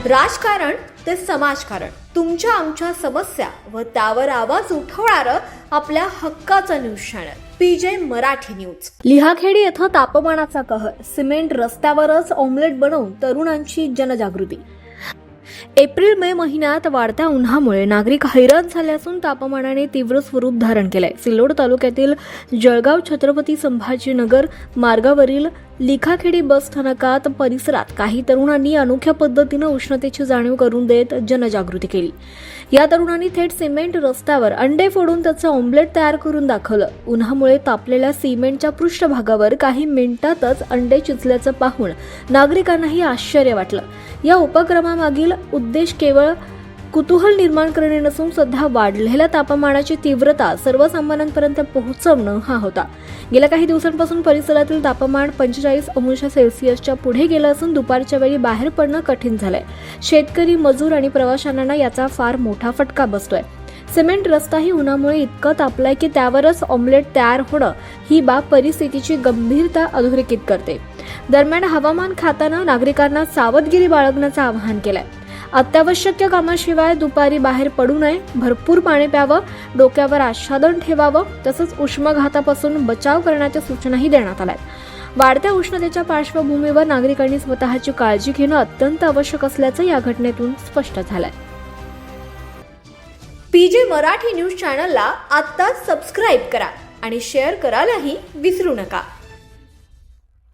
राजकारण ते समाजकारण, तुमच्या आमच्या समस्या व त्यावर आवाज उठवणारं आपल्या हक्काचं news channel PJ Marathi news. Lihakhedi येथे तापमानाचा कहर, सिमेंट रस्त्यावरच ऑमलेट बनवून तरुणांची जनजागृती। एप्रिल मे महिन्यात वाढत्या उन्हामुळे नागरिक हैराण झाले असून तापमानाने तीव्र स्वरूप धारण केलंय। सिल्लोड तालुक्यातील जळगाव छत्रपती संभाजीनगर मार्गावरील लिखाखेडी बस स्थानकात परिसरात काही तरुणांनी अनोख्या पद्धतीने उष्णतेची जाणीव करून देत जनजागृती केली। या तरुणांनी थेट सिमेंट रस्त्यावर अंडे फोडून त्याचं ऑमलेट तयार करून दाखवलं। उन्हामुळे तापलेल्या सिमेंटच्या पृष्ठभागावर काही मिनिटातच अंडे शिजल्याचं पाहून नागरिकांनाही आश्चर्य वाटलं। या उपक्रमामागील उद्देश केवळ कुतूहल निर्माण करणे नसून सध्या वाढलेल्या तापमानाची तीव्रता सर्वसामान्यांपर्यंत पोहोचवणं हा होता। गेल्या काही दिवसांपासून परिसरातील तापमान 45 अंश सेल्सिअसच्या पुढे गेलं असून दुपारच्या वेळी बाहेर पडणं कठीण झालंय। शेतकरी, मजूर आणि प्रवाशांना याचा फार मोठा फटका बसतोय। सिमेंट रस्ताही उन्हामुळे इतकं तापलाय की त्यावरच ऑमलेट तयार होणं ही बाब परिस्थितीची गंभीरता अधोरेखित करते। दरम्यान हवामान खात्यानं नागरिकांना सावधगिरी बाळगण्याचं आवाहन केलंय। अत्यावश्यक कामाशिवाय दुपारी बाहेर पडू नये, भरपूर पाणी प्यावं, डोक्यावर आच्छादन ठेवावं, तसंच उष्माघातापासून बचाव करण्याच्या सूचनाही देण्यात आल्यात। वाढत्या उष्णतेच्या पार्श्वभूमीवर नागरिकांनी स्वतःची काळजी घेणं अत्यंत आवश्यक असल्याचं या घटनेतून स्पष्ट झालंय। पीजे मराठी न्यूज चॅनलला आत्ताच सबस्क्राईब करा आणि शेअर करायलाही विसरू नका।